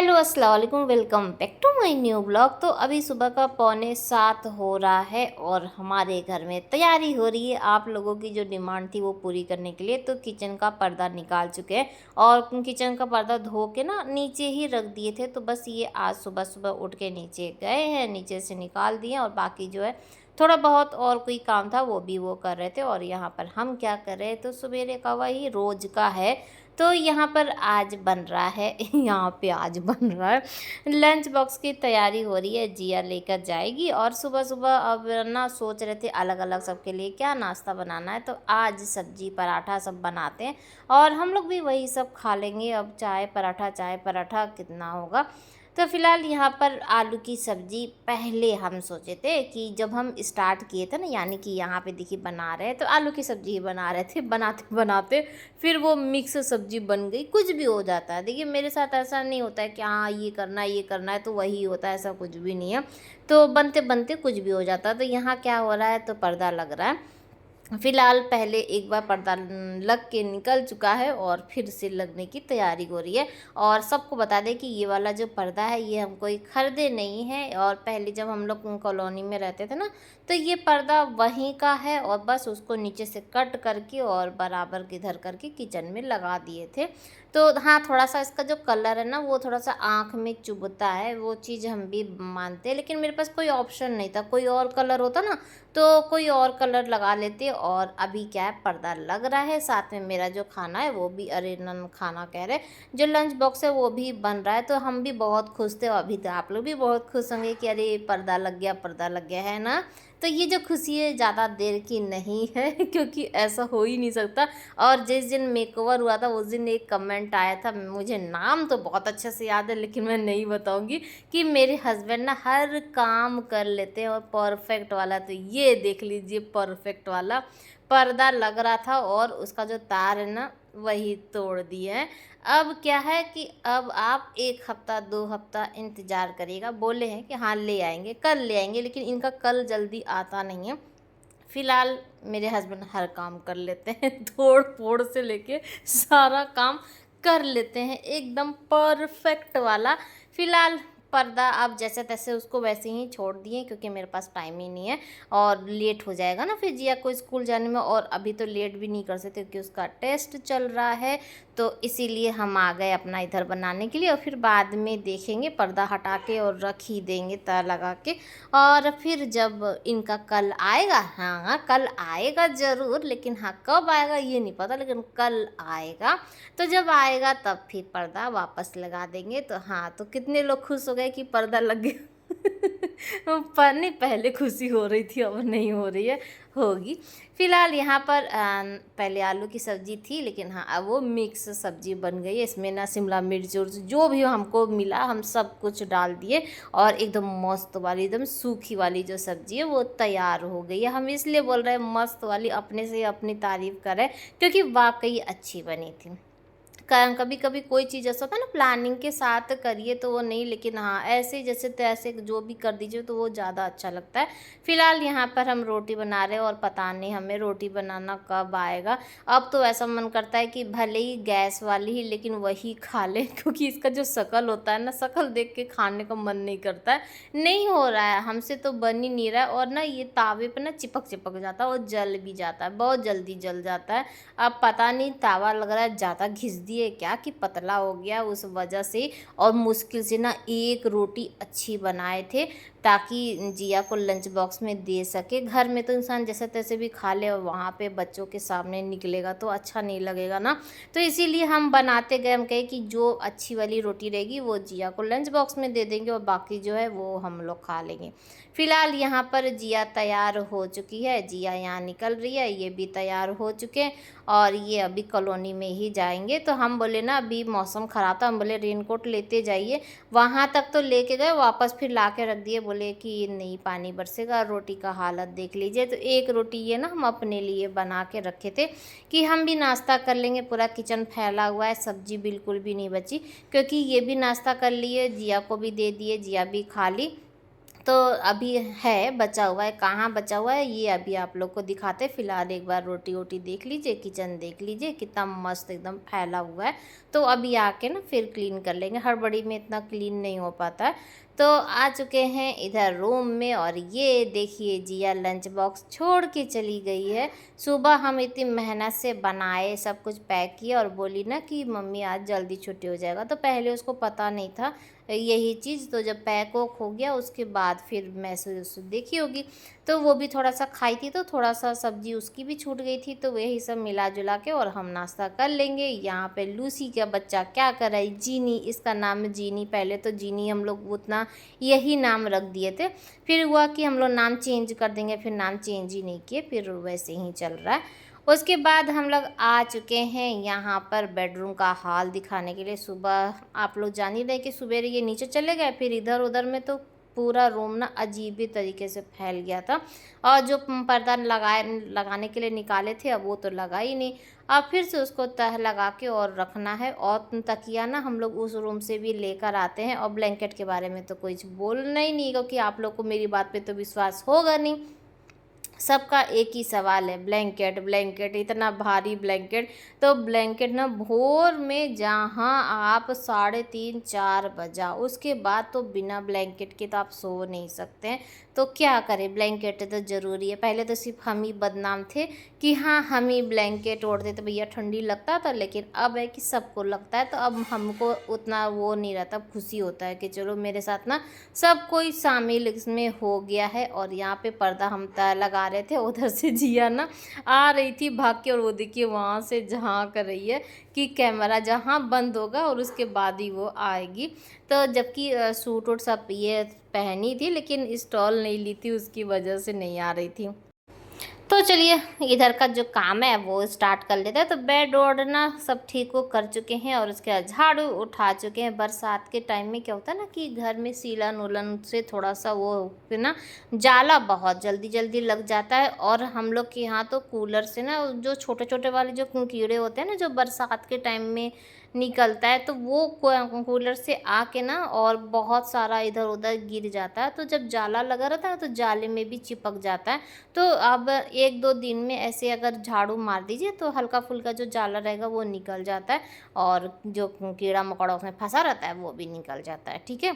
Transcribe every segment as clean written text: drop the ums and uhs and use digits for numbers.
Hello अस्सलाम वालेकुम, welcome back to my new blog. तो अभी सुबह का 6:45 हो रहा है और हमारे घर में तैयारी हो रही है आप लोगों की जो डिमांड थी वो पूरी करने के लिए। तो किचन का पर्दा निकाल चुके हैं और किचन का पर्दा धो के ना नीचे ही रख दिए थे। तो बस ये आज सुबह सुबह उठ के नीचे गए हैं, नीचे से निकाल दिए और बाकी जो है थोड़ा बहुत और कोई काम था वो कर रहे थे। और यहाँ पर हम क्या कर रहे हैं, तो सवेरे का वही रोज़ का है। तो यहाँ पर आज बन रहा है यहाँ पे आज बन रहा है लंच बॉक्स की तैयारी हो रही है। जिया लेकर जाएगी और सुबह सुबह अब ना सोच रहे थे अलग अलग सबके लिए क्या नाश्ता बनाना है। तो आज सब्जी पराठा सब बनाते हैं और हम लोग भी वही सब खा लेंगे। अब चाय पराठा कितना होगा। तो फ़िलहाल यहाँ पर आलू की सब्ज़ी पहले हम सोचे थे कि जब हम स्टार्ट किए थे ना, यानी कि यहाँ पे देखिए बना रहे हैं तो आलू की सब्ज़ी ही बना रहे थे। बनाते बनाते फिर वो मिक्स सब्ज़ी बन गई। कुछ भी हो जाता है, देखिए मेरे साथ ऐसा नहीं होता है कि हाँ ये करना है तो वही होता है, ऐसा कुछ भी नहीं है। तो बनते बनते कुछ भी हो जाता है। तो यहाँ क्या हो रहा है, तो पर्दा लग रहा है। फ़िलहाल पहले एक बार पर्दा लग के निकल चुका है और फिर से लगने की तैयारी हो रही है। और सबको बता दें कि ये वाला जो पर्दा है ये हम कोई ख़रीदे नहीं है। और पहले जब हम लोग कॉलोनी में रहते थे ना, तो ये पर्दा वहीं का है और बस उसको नीचे से कट करके और बराबर किधर करके किचन में लगा दिए थे। तो हाँ, थोड़ा-सा इसका जो कलर है ना वो थोड़ा-सा आँख में चुभता है, वो चीज़ हम भी मानते हैं। लेकिन मेरे पास कोई ऑप्शन नहीं था, कोई और कलर होता ना तो कोई और कलर लगा लेते। और अभी क्या है, पर्दा लग रहा है, साथ में मेरा जो खाना है वो भी, अरे नन खाना कह रहे, जो लंच बॉक्स है वो भी बन रहा है। तो हम भी बहुत खुश थे और अभी तो आप लोग भी बहुत खुश होंगे कि अरे पर्दा लग गया है ना। तो ये जो खुशी है ज़्यादा देर की नहीं है क्योंकि ऐसा हो ही नहीं सकता। और जिस दिन मेकओवर हुआ था उस दिन एक कमेंट आया था, मुझे नाम तो बहुत अच्छे से याद है लेकिन मैं नहीं बताऊंगी, कि मेरे हस्बैंड ना हर काम कर लेते हैं और परफेक्ट वाला। तो ये देख लीजिए परफेक्ट वाला पर्दा लग रहा था और उसका जो तार है ना वही तोड़ दिए हैं। अब क्या है कि अब आप 1 हफ्ता 2 हफ्ता इंतज़ार करिएगा। बोले हैं कि हाँ ले आएंगे, कल ले आएंगे, लेकिन इनका कल जल्दी आता नहीं है। फ़िलहाल मेरे हस्बैंड हर काम कर लेते हैं तोड़ फोड़ से लेके सारा काम कर लेते हैं एकदम परफेक्ट वाला। फ़िलहाल पर्दा आप जैसे तैसे उसको वैसे ही छोड़ दिए क्योंकि मेरे पास टाइम ही नहीं है और लेट हो जाएगा ना फिर जिया को स्कूल जाने में। और अभी तो लेट भी नहीं कर सकते क्योंकि उसका टेस्ट चल रहा है। तो इसीलिए हम आ गए अपना इधर बनाने के लिए और फिर बाद में देखेंगे, पर्दा हटा के और रख ही देंगे तय लगा के। और फिर जब इनका कल आएगा, हाँ कल आएगा ज़रूर, लेकिन हाँ कब आएगा ये नहीं पता, लेकिन कल आएगा। तो जब आएगा तब फिर पर्दा वापस लगा देंगे। तो हाँ, तो कितने लोग खुश हो गए कि पर्दा लग गया पर नहीं, पहले खुशी हो रही थी अब नहीं हो रही है, होगी। फ़िलहाल यहाँ पर पहले आलू की सब्ज़ी थी लेकिन हाँ अब वो मिक्स सब्ज़ी बन गई है। इसमें ना शिमला मिर्च उर्च जो भी हमको मिला हम सब कुछ डाल दिए और एकदम मस्त वाली, एकदम सूखी वाली जो सब्ज़ी है वो तैयार हो गई है। हम इसलिए बोल रहे हैं मस्त वाली, अपने से अपनी तारीफ़ करें क्योंकि वाकई अच्छी बनी थी। कभी कभी कोई चीज़ ऐसा होता है ना, प्लानिंग के साथ करिए तो वो नहीं, लेकिन हाँ ऐसे जैसे तैसे जो भी कर दीजिए तो वो ज़्यादा अच्छा लगता है। फ़िलहाल यहाँ पर हम रोटी बना रहे हैं और पता नहीं हमें रोटी बनाना कब आएगा। अब तो ऐसा मन करता है कि भले ही गैस वाली ही लेकिन वही खा लें क्योंकि इसका जो शक्ल होता है ना, शक्ल देख के खाने का मन नहीं करता है। नहीं हो रहा है हमसे, तो बन ही नहीं रहा है। और ना ये तावे पे ना चिपक चिपक जाता है और जल भी जाता है, बहुत जल्दी जल जाता है। अब पता नहीं तावा लग रहा है ज़्यादा घिस दिए क्या कि पतला हो गया उस वजह से। और मुश्किल से ना एक रोटी अच्छी बनाए थे ताकि जिया को लंच बॉक्स में दे सके। घर में तो इंसान जैसे तैसे भी खा ले और वहाँ पे बच्चों के सामने निकलेगा तो अच्छा नहीं लगेगा ना। तो इसीलिए हम बनाते गए, हम कहे कि जो अच्छी वाली रोटी रहेगी वो जिया को लंच बॉक्स में दे देंगे और बाकी जो है वो हम लोग खा लेंगे। फ़िलहाल यहाँ पर जिया तैयार हो चुकी है, जिया यहाँ निकल रही है, ये भी तैयार हो चुके हैं और ये अभी कॉलोनी में ही जाएंगे। तो हम बोले ना अभी मौसम ख़राब था, हम बोले रेनकोट लेते जाइए। वहाँ तक तो लेके गए, वापस फिर ला के रख दिए, बोले कि नहीं पानी बरसेगा। रोटी का हालत देख लीजिए। तो एक रोटी ये ना हम अपने लिए बना के रखे थे कि हम भी नाश्ता कर लेंगे। पूरा किचन फैला हुआ है, सब्जी बिल्कुल भी नहीं बची क्योंकि ये भी नाश्ता कर लिए, जिया को भी दे दिए, जिया भी खा ली। तो अभी है बचा हुआ है, कहाँ बचा हुआ है ये अभी आप लोग को दिखाते। फ़िलहाल एक बार रोटी वोटी देख लीजिए, किचन देख लीजिए कितना मस्त एकदम फैला हुआ है। तो अभी आके ना फिर क्लीन कर लेंगे, हड़बड़ी में इतना क्लीन नहीं हो पाता है। तो आ चुके हैं इधर रूम में, और ये देखिए जिया लंच बॉक्स छोड़ के चली गई है। सुबह हम इतनी मेहनत से बनाए, सब कुछ पैक किए और बोली ना कि मम्मी आज जल्दी छुट्टी हो जाएगा, तो पहले उसको पता नहीं था यही चीज़। तो जब पैक वैक हो गया उसके बाद फिर मैसेज वैसेज देखी होगी, तो वो भी थोड़ा सा खाई थी, तो थोड़ा सा सब्जी उसकी भी छूट गई थी। तो वही सब मिला जुला के और हम नाश्ता कर लेंगे। यहाँ पे लूसी का बच्चा क्या कर रहा है, जीनी, इसका नाम है जीनी। पहले तो जीनी हम लोग उतना यही नाम रख दिए थे, फिर हुआ कि हम लोग नाम चेंज कर देंगे, फिर नाम चेंज ही नहीं किए, फिर वैसे ही चल रहा है। उसके बाद हम लोग आ चुके हैं यहाँ पर बेडरूम का हाल दिखाने के लिए। सुबह आप लोग जान ही रहे कि सवेरे ये नीचे चले गए, फिर इधर उधर में तो पूरा रूम ना अजीब ही तरीके से फैल गया था। और जो पर्दा लगाने के लिए निकाले थे अब वो तो लगा ही नहीं। अब फिर से उसको तह लगा के और रखना है। और तकिया ना हम लोग उस रूम से भी लेकर आते हैं। और ब्लैंकेट के बारे में तो कुछ बोलना ही नहीं, क्योंकि आप लोग को मेरी बात पे तो विश्वास होगा नहीं। सबका एक ही सवाल है, ब्लैंकेट ब्लैंकेट, इतना भारी ब्लैंकेट। तो ब्लैंकेट ना भोर में जहाँ आप 3:30-4 बजा, उसके बाद तो बिना ब्लैंकेट के तो आप सो नहीं सकते हैं। तो क्या करें, ब्लैंकेट तो ज़रूरी है। पहले तो सिर्फ हम ही बदनाम थे कि हाँ हम ही ब्लैंकेट ओढ़ते तो भैया ठंडी लगता था, लेकिन अब है कि सबको लगता है। तो अब हमको उतना वो नहीं रहता, खुशी होता है कि चलो मेरे साथ ना सब कोई शामिल इसमें हो गया है। और यहाँ पे पर्दा हम लगा रहे थे, उधर से जिया ना आ रही थी भाग के, और वो देखिए वहाँ से झांक रही है कि कैमरा जहाँ बंद होगा और उसके बाद ही वो आएगी। तो जबकि सूट वूट सब ये पहनी थी, लेकिन स्टॉल नहीं ली थी, उसकी वजह से नहीं आ रही थी। तो चलिए इधर का जो काम है वो स्टार्ट कर लेते हैं। तो बेड वोड ना सब ठीक वो कर चुके हैं, और उसके बाद झाड़ू उठा चुके हैं। बरसात के टाइम में क्या होता है ना कि घर में सीलन उलन से थोड़ा सा वो फिर ना जाला बहुत जल्दी जल्दी लग जाता है। और हम लोग के यहाँ तो कूलर से ना जो छोटे छोटे वाले जो कीड़े होते हैं ना, जो बरसात के टाइम में निकलता है, तो वो कूलर से आके ना और बहुत सारा इधर उधर गिर जाता है। तो जब जाला लगा रहता है तो जाले में भी चिपक जाता है। तो अब 1-2 दिन में ऐसे अगर झाड़ू मार दीजिए तो हल्का फुल्का जो जाला रहेगा वो निकल जाता है, और जो कीड़ा मकोड़ा उसमें फंसा रहता है वो भी निकल जाता है। ठीक है,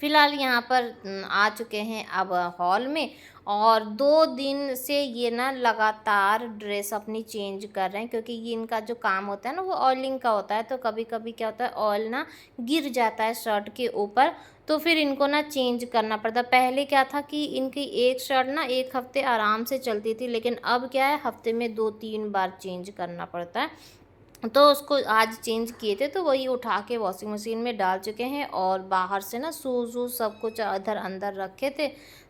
फ़िलहाल यहाँ पर आ चुके हैं अब हॉल में। और 2 दिन से ये ना लगातार ड्रेस अपनी चेंज कर रहे हैं, क्योंकि ये इनका जो काम होता है ना वो ऑयलिंग का होता है। तो कभी कभी क्या होता है, ऑयल ना गिर जाता है शर्ट के ऊपर, तो फिर इनको ना चेंज करना पड़ता। पहले क्या था कि इनकी एक शर्ट ना 1 हफ्ते आराम से चलती थी, लेकिन अब क्या है, हफ्ते में 2-3 बार चेंज करना पड़ता है। तो उसको आज चेंज किए थे, तो वही उठा के वॉशिंग मशीन में डाल चुके हैं। और बाहर से ना शूज़ वूज़ सब कुछ इधर अंदर रखे थे,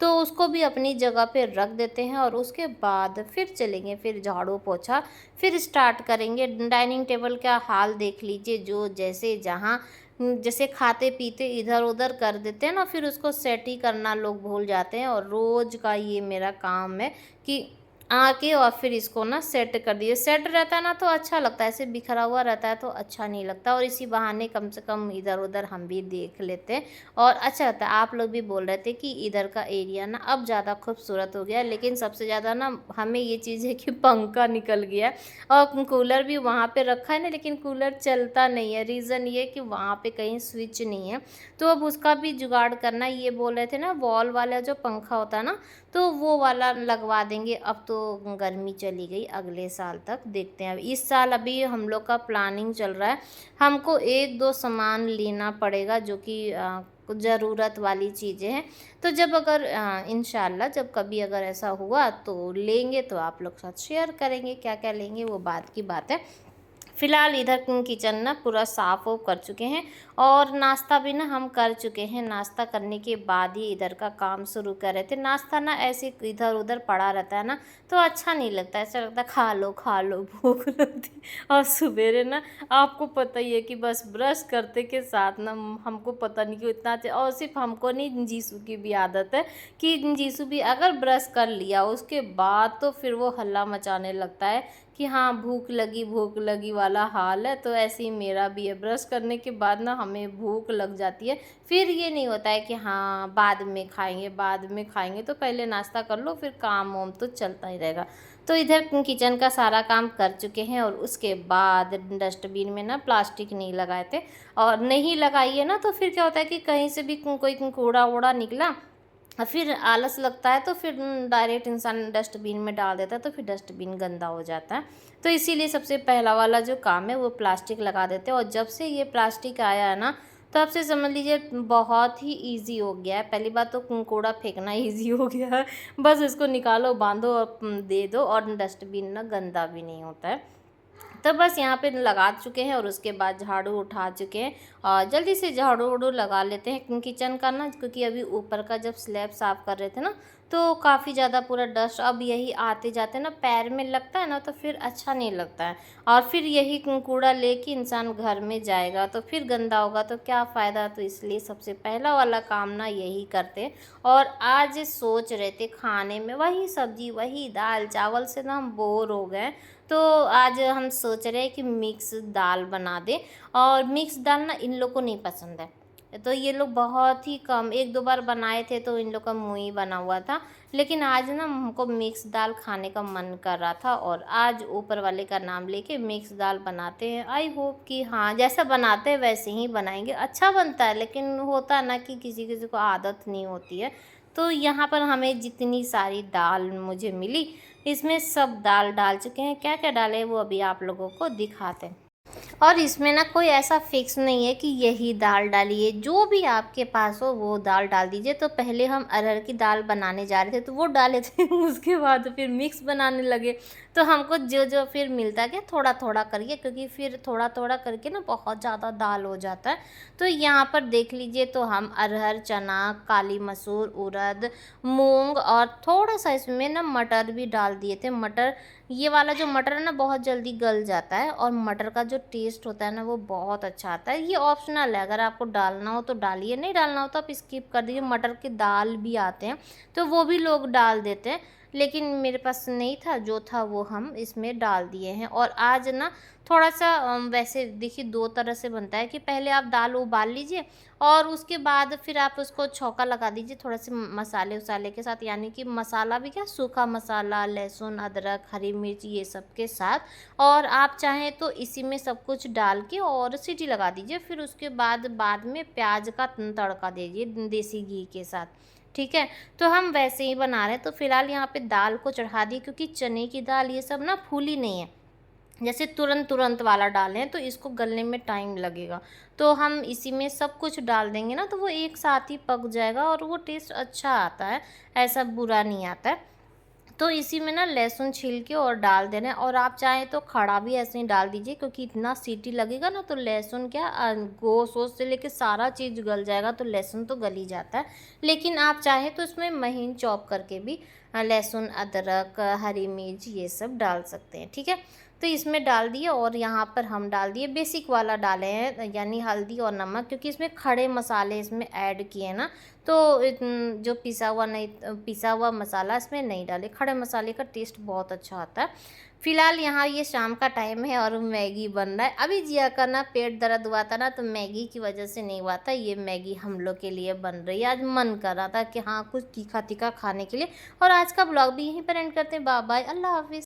तो उसको भी अपनी जगह पे रख देते हैं। और उसके बाद फिर चलेंगे, फिर झाड़ू पोछा फिर स्टार्ट करेंगे। डाइनिंग टेबल का हाल देख लीजिए, जो जैसे जहाँ जैसे खाते पीते इधर उधर कर देते हैं ना, फिर उसको सेट ही करना लोग भूल जाते हैं। और रोज़ का ये मेरा काम है कि आके और फिर इसको ना सेट कर दिए। सेट रहता है ना तो अच्छा लगता है, ऐसे बिखरा हुआ रहता है तो अच्छा नहीं लगता। और इसी बहाने कम से कम इधर उधर हम भी देख लेते हैं और अच्छा लगता है। आप लोग भी बोल रहे थे कि इधर का एरिया ना अब ज़्यादा खूबसूरत हो गया है, लेकिन सबसे ज़्यादा ना हमें ये चीज़ है कि पंखा निकल गया है। और कूलर भी वहाँ पे रखा है ना, लेकिन कूलर चलता नहीं है। रीज़न ये कि वहाँ पे कहीं स्विच नहीं है, तो अब उसका भी जुगाड़ करना। ये बोल रहे थे ना वॉल वाला जो पंखा होता है ना, तो वो वाला लगवा देंगे। अब तो गर्मी चली गई, अगले साल तक देखते हैं। अब इस साल अभी हम लोग का प्लानिंग चल रहा है, हमको 1-2 सामान लेना पड़ेगा जो कि ज़रूरत वाली चीज़ें हैं। तो जब अगर इंशाल्लाह जब कभी अगर ऐसा हुआ तो लेंगे, तो आप लोग साथ शेयर करेंगे क्या क्या लेंगे, वो बात की बात है। फ़िलहाल इधर किचन ना पूरा साफ़ वो कर चुके हैं, और नाश्ता भी ना हम कर चुके हैं। नाश्ता करने के बाद ही इधर का काम शुरू कर रहे थे। नाश्ता ना ऐसे इधर उधर पड़ा रहता है ना तो अच्छा नहीं लगता, ऐसा लगता है खा लो भूख लगती। और सवेरे ना आपको पता ही है कि बस ब्रश करते के साथ ना हमको पता नहीं क्यों इतना और सिर्फ हमको नहीं, जीसू की भी आदत है कि जीसू भी अगर ब्रश कर लिया उसके बाद तो फिर वो हल्ला मचाने लगता है कि हाँ भूख लगी वाला हाल है। तो ऐसे ही मेरा भी है, ब्रश करने के बाद ना हमें भूख लग जाती है। फिर ये नहीं होता है कि हाँ बाद में खाएंगे, तो पहले नाश्ता कर लो, फिर काम वाम तो चलता ही रहेगा। तो इधर किचन का सारा काम कर चुके हैं और उसके बाद डस्टबिन में ना प्लास्टिक नहीं लगाए थे, और नहीं लगाइए ना तो फिर क्या होता है कि कहीं से भी कोई कूड़ा वूड़ा निकला, फिर आलस लगता है तो फिर डायरेक्ट इंसान डस्टबिन में डाल देता है, तो फिर डस्टबिन गंदा हो जाता है। तो इसीलिए सबसे पहला वाला जो काम है वो प्लास्टिक लगा देते हैं। और जब से ये प्लास्टिक आया है ना, तब से समझ लीजिए बहुत ही इजी हो गया है। पहली बात तो कूड़ा फेंकना इजी हो गया है, बस इसको निकालो, बांधो और दे दो, और डस्टबिन ना गंदा भी नहीं होता है। तो बस यहाँ पे लगा चुके हैं और उसके बाद झाड़ू उठा चुके हैं, और जल्दी से झाड़ू वाड़ू लगा लेते हैं किचन का ना, क्योंकि अभी ऊपर का जब स्लैब साफ़ कर रहे थे ना, तो काफ़ी ज़्यादा पूरा डस्ट अब यही आते जाते ना पैर में लगता है ना, तो फिर अच्छा नहीं लगता है। और फिर यही कूड़ा लेके इंसान घर में जाएगा तो फिर गंदा होगा तो क्या फ़ायदा। तो इसलिए सबसे पहला वाला काम ना यही करते। और आज सोच रहे थे खाने में वही सब्जी वही दाल चावल से ना हम बोर हो गए, तो आज हम सोच रहे हैं कि मिक्स दाल बना दें। और मिक्स दाल ना इन लोग को नहीं पसंद है, तो ये लोग बहुत ही कम, एक दो बार बनाए थे तो इन लोग का मुँह ही बना हुआ था। लेकिन आज ना हमको मिक्स दाल खाने का मन कर रहा था, और आज ऊपर वाले का नाम लेके मिक्स दाल बनाते हैं। आई होप कि हाँ जैसा बनाते हैं वैसे ही बनाएंगे, अच्छा बनता है। लेकिन होता है ना कि किसी किसी को आदत नहीं होती है। तो यहाँ पर हमें जितनी सारी दाल मुझे मिली, इसमें सब दाल डाल चुके हैं। क्या क्या डाले वो अभी आप लोगों को दिखाते हैं। और इसमें ना कोई ऐसा फिक्स नहीं है कि यही दाल डालिए, जो भी आपके पास हो वो दाल डाल दीजिए। तो पहले हम अरहर की दाल बनाने जा रहे थे तो वो डाले थे उसके बाद फिर मिक्स बनाने लगे, तो हमको जो जो फिर मिलता गया थोड़ा थोड़ा करके, क्योंकि फिर थोड़ा थोड़ा करके ना बहुत ज़्यादा दाल हो जाता है। तो यहाँ पर देख लीजिए, तो हम अरहर, चना, काली मसूर, उड़द, मूंग और थोड़ा सा इसमें ना मटर भी डाल दिए थे। मटर, ये वाला जो मटर है ना बहुत जल्दी गल जाता है, और मटर का जो टेस्ट होता है ना वो बहुत अच्छा आता है। ये ऑप्शनल है, अगर आपको डालना हो तो डालिए, नहीं डालना हो तो आप स्किप कर दीजिए। मटर के दाल भी आते हैं तो वो भी लोग डाल देते हैं, लेकिन मेरे पास नहीं था, जो था वो हम इसमें डाल दिए हैं। और आज ना थोड़ा सा वैसे देखिए दो तरह से बनता है कि पहले आप दाल उबाल लीजिए और उसके बाद फिर आप उसको छौंका लगा दीजिए थोड़े से मसाले वसाले के साथ, यानी कि मसाला भी क्या, सूखा मसाला, लहसुन, अदरक, हरी मिर्च, ये सब के साथ। और आप चाहें तो इसी में सब कुछ डाल के और सीटी लगा दीजिए। फिर उसके बाद में प्याज का तड़का दीजिए देसी घी के साथ, ठीक है। तो हम वैसे ही बना रहे हैं। तो फिलहाल यहाँ पे दाल को चढ़ा दी, क्योंकि चने की दाल ये सब ना फूली नहीं है, जैसे तुरंत तुरंत वाला डालें तो इसको गलने में टाइम लगेगा। तो हम इसी में सब कुछ डाल देंगे ना तो वो एक साथ ही पक जाएगा और वो टेस्ट अच्छा आता है, ऐसा बुरा नहीं आता है। तो इसी में ना लहसुन छील के और डाल देना है, और आप चाहें तो खड़ा भी ऐसे ही डाल दीजिए, क्योंकि इतना सीटी लगेगा ना तो लहसुन क्या गोश्त वोश्त से लेके सारा चीज़ गल जाएगा, तो लहसुन तो गल ही जाता है। लेकिन आप चाहें तो इसमें महीन चॉप करके भी लहसुन, अदरक, हरी मिर्च ये सब डाल सकते हैं, ठीक है। तो इसमें डाल दिए, और यहाँ पर हम डाल दिए बेसिक वाला डाले हैं, यानी हल्दी और नमक, क्योंकि इसमें खड़े मसाले इसमें ऐड किए ना, तो जो पिसा हुआ मसाला इसमें नहीं डाले। खड़े मसाले का टेस्ट बहुत अच्छा आता है। फिलहाल यहाँ ये शाम का टाइम है और मैगी बन रहा है। अभी जिया का ना पेट दर्द हुआ था ना, तो मैगी की वजह से नहीं हुआ था, ये मैगी हम लोग के लिए बन रही है। आज मन कर रहा था कि हाँ कुछ तीखा तीखा खाने के लिए। और आज का ब्लॉग भी यहीं पर एंड करते हैं। बाय बाय, अल्लाह हाफिज़।